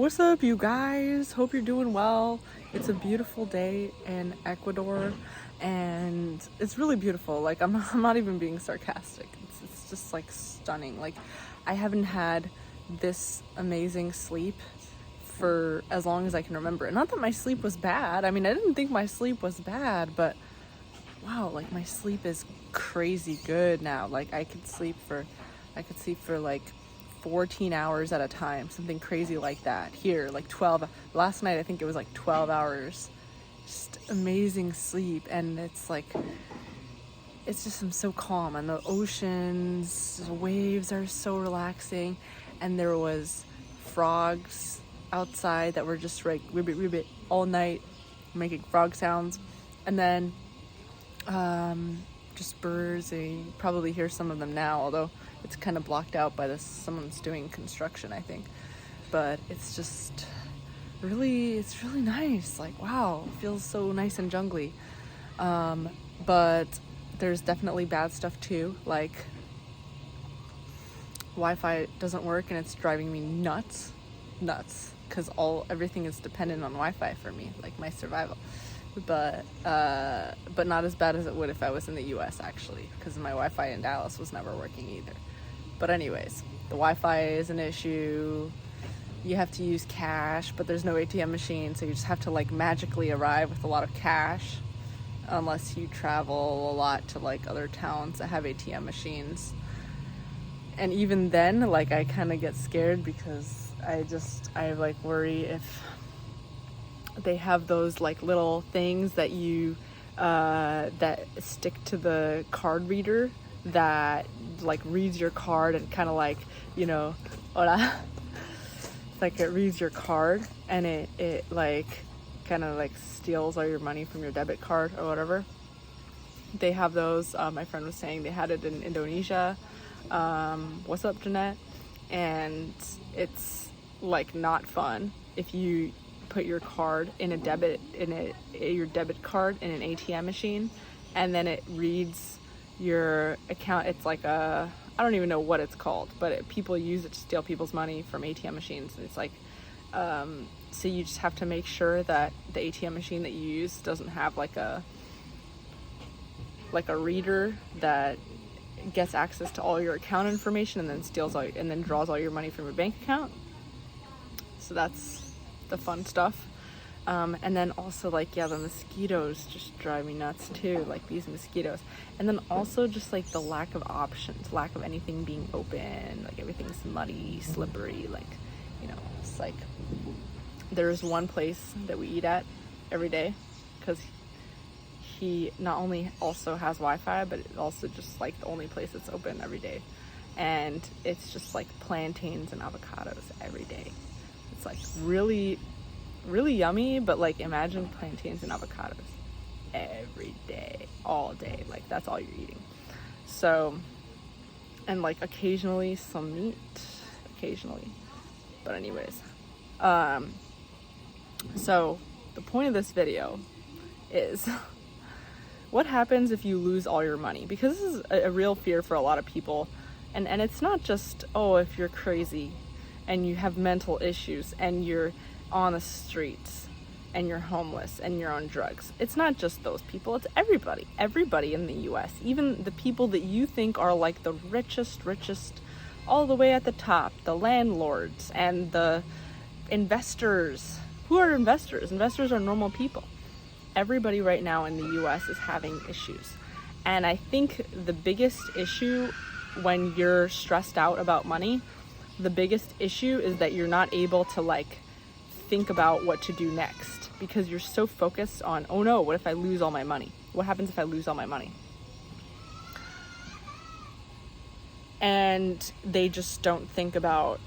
What's up, you guys? Hope you're doing well. It's a beautiful day in Ecuador, and it's really beautiful. Like, I'm not even being sarcastic. It's just like stunning. Like, I haven't had this amazing sleep for as long as I can remember. And not that my sleep was bad. I mean, I didn't think my sleep was bad, but wow, like my sleep is crazy good now. Like, I could sleep for like 14 hours at a time, something crazy like that. Here, like 12. Last night, I think it was like 12 hours. Just amazing sleep. And it's just, I'm so calm. And the oceans, the waves are so relaxing. And there was frogs outside that were just like ribbit, ribbit all night, making frog sounds. And then just birds. You probably hear some of them now, although it's kind of blocked out by someone's doing construction, I think. But it's just it's really nice. Like, wow, it feels so nice and jungly. But there's definitely bad stuff too. Like, Wi-Fi doesn't work and it's driving me nuts, because everything is dependent on Wi-Fi for me, like my survival. But not as bad as it would if I was in the US, actually, because my Wi-Fi in Dallas was never working either. But anyways, the Wi-Fi is an issue. You have to use cash, but there's no ATM machine, so you just have to like magically arrive with a lot of cash, unless you travel a lot to like other towns that have ATM machines. And even then, like, I kind of get scared because I like worry if they have those like little things that you that stick to the card reader that like reads your card and kind of like, hola, like it reads your card and it like kind of like steals all your money from your debit card or whatever. They have those. My friend was saying they had it in Indonesia. What's up, Jeanette? And it's like not fun if you put your card in your debit card in an ATM machine, and then it reads your account. It's like I don't even know what it's called, but people use it to steal people's money from ATM machines. And it's like, so you just have to make sure that the ATM machine that you use doesn't have like a reader that gets access to all your account information and then and then draws all your money from your bank account. So that's the fun stuff. And then also like, yeah, the mosquitoes just drive me nuts too, like these mosquitoes. And then also just like the lack of options, lack of anything being open, like everything's muddy, slippery, like, it's like there's one place that we eat at every day because he not only also has Wi-Fi, but it's also just like the only place that's open every day. And it's just like plantains and avocados every day. It's like really, really yummy, but like imagine plantains and avocados every day, all day. Like that's all you're eating. So, and like occasionally some meat, But anyways, so the point of this video is what happens if you lose all your money? Because this is a real fear for a lot of people. And it's not just, if you're crazy and you have mental issues and you're on the streets and you're homeless and you're on drugs. It's not just those people, it's everybody in the US, even the people that you think are like the richest, all the way at the top, the landlords and the investors. Who are investors? Investors are normal people. Everybody right now in the US is having issues. And I think the biggest issue when you're stressed out about money, the biggest issue is that you're not able to like think about what to do next because you're so focused on, oh no, what if I lose all my money? What happens if I lose all my money? And they just don't think about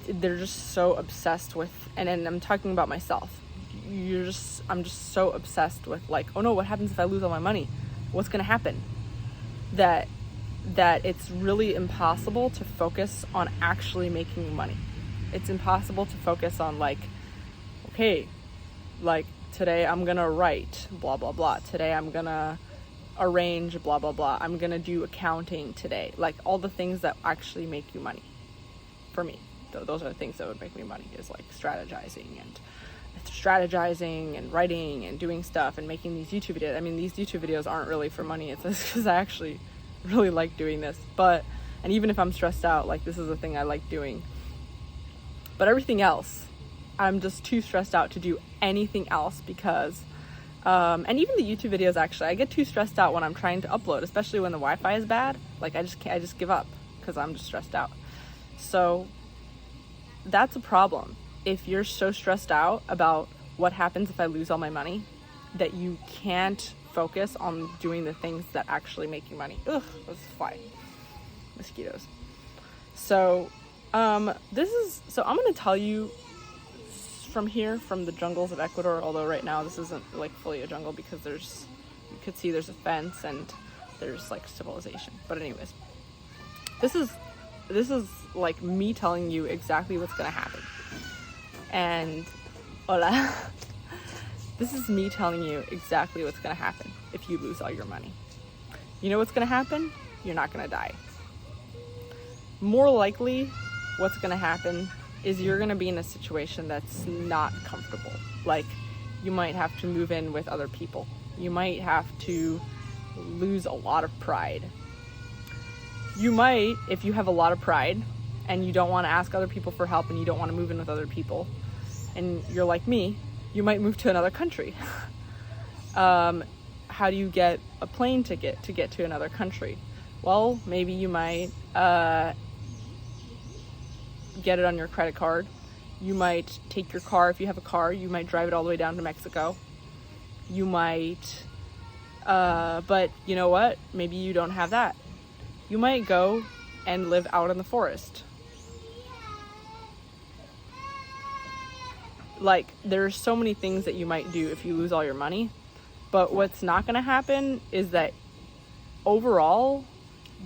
they're just so obsessed with, and I'm talking about myself. I'm just so obsessed with like, oh no, what happens if I lose all my money? What's gonna happen? That it's really impossible to focus on actually making money. It's impossible to focus on like, okay, like today I'm gonna write blah blah blah. Today I'm gonna arrange blah blah blah. I'm gonna do accounting today. Like all the things that actually make you money. for me. Those are the things that would make me money, is like strategizing and writing and doing stuff and making these YouTube videos. I mean, these YouTube videos aren't really for money. It's because I actually really like doing this. And even if I'm stressed out, like, this is a thing I like doing. But everything else, I'm just too stressed out to do anything else because, and even the YouTube videos, actually, I get too stressed out when I'm trying to upload, especially when the Wi-Fi is bad. Like, I just give up because I'm just stressed out. So that's a problem. If you're so stressed out about what happens if I lose all my money, that you can't focus on doing the things that actually make you money. Ugh, let's fly. Mosquitoes. So, I'm going to tell you from here, from the jungles of Ecuador, although right now this isn't like fully a jungle because you could see there's a fence and there's like civilization. But anyways, this is like me telling you exactly what's going to happen. And hola. This is me telling you exactly what's going to happen if you lose all your money. You know what's going to happen? You're not going to die. More likely, what's going to happen is you're going to be in a situation that's not comfortable. Like, you might have to move in with other people. You might have to lose a lot of pride. You might, if you have a lot of pride and you don't want to ask other people for help and you don't want to move in with other people, and you're like me, you might move to another country. How do you get a plane ticket to get to another country? Well, maybe you might get it on your credit card. You might take your car, if you have a car, you might drive it all the way down to Mexico. You might, but you know what? Maybe you don't have that. You might go and live out in the forest. Like, there's so many things that you might do if you lose all your money, but what's not going to happen is that overall,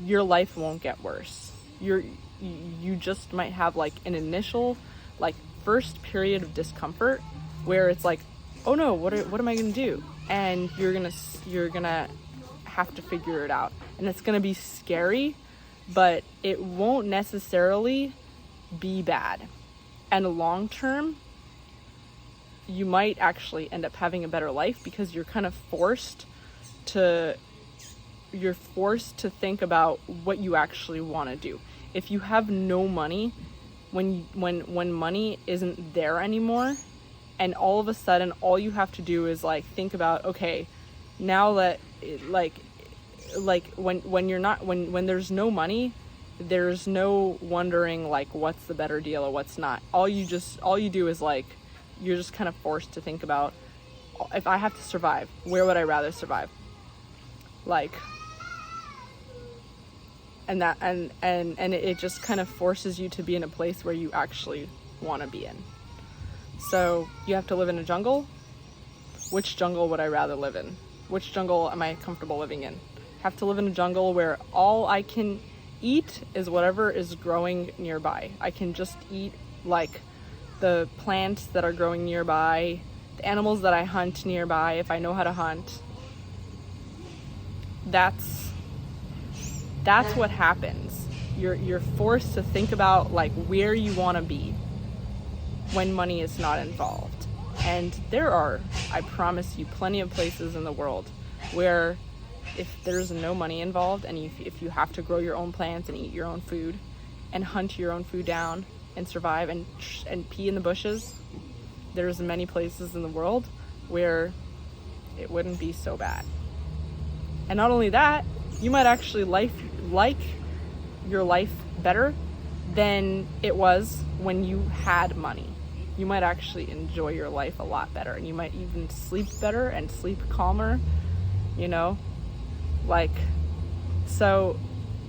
your life won't get worse. You just might have like an initial, like, first period of discomfort where it's like, oh no, what am I going to do? And you're going to have to figure it out. And it's going to be scary, but it won't necessarily be bad. And long term, you might actually end up having a better life because you're kind of forced to think about what you actually want to do. If you have no money, when money isn't there anymore, and all of a sudden all you have to do is like think about, okay, now that like when there's no money, there's no wondering like what's the better deal or what's not. All you do is like, you're just kind of forced to think about, if I have to survive, where would I rather survive? Like, and it just kind of forces you to be in a place where you actually want to be in. So you have to live in a jungle. Which jungle would I rather live in? Which jungle am I comfortable living in? Have to live in a jungle where all I can eat is whatever is growing nearby. I can just eat like the plants that are growing nearby, the animals that I hunt nearby if I know how to hunt. That's what happens. You're forced to think about like where you want to be when money is not involved. And there are, I promise you, plenty of places in the world where if there's no money involved and if you have to grow your own plants and eat your own food and hunt your own food down and survive and pee in the bushes, there's many places in the world where it wouldn't be so bad. And not only that, you might actually like your life better than it was when you had money. You might actually enjoy your life a lot better, and you might even sleep better and sleep calmer, you know, like, so.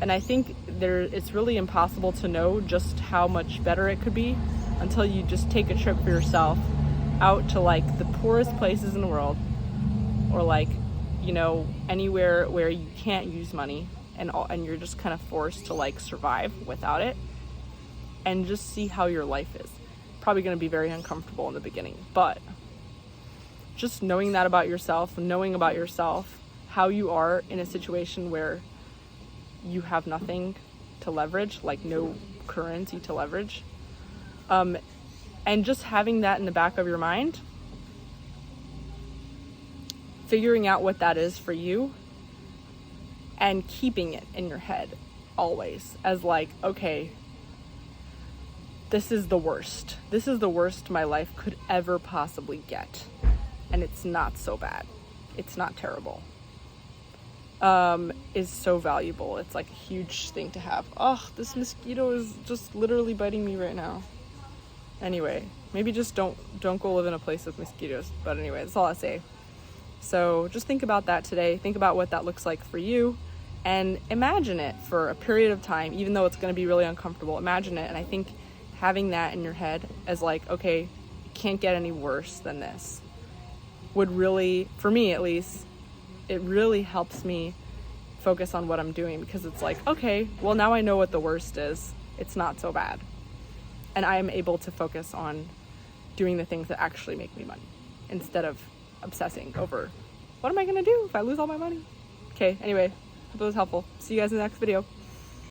And I think it's really impossible to know just how much better it could be until you just take a trip for yourself out to like the poorest places in the world, or like, you know, anywhere where you can't use money and you're just kind of forced to like survive without it, and just see how your life is. Probably going to be very uncomfortable in the beginning, but just knowing that about yourself, knowing about yourself, how you are in a situation where you have nothing to leverage, like no currency to leverage. And just having that in the back of your mind, figuring out what that is for you, and keeping it in your head always as like, okay, this is the worst. This is the worst my life could ever possibly get. And it's not so bad. It's not terrible. Is so valuable. It's like a huge thing to have. Oh, this mosquito is just literally biting me right now. Anyway, maybe just don't go live in a place with mosquitoes. But anyway, that's all I say. So just think about that today. Think about what that looks like for you, and imagine it for a period of time, even though it's going to be really uncomfortable. Imagine it. And I think having that in your head as like, okay, it can't get any worse than this, would really, for me at least, it really helps me focus on what I'm doing, because it's like, okay, well, now I know what the worst is. It's not so bad. And I am able to focus on doing the things that actually make me money instead of obsessing over what am I going to do if I lose all my money. Okay, anyway, hope it was helpful. See you guys in the next video.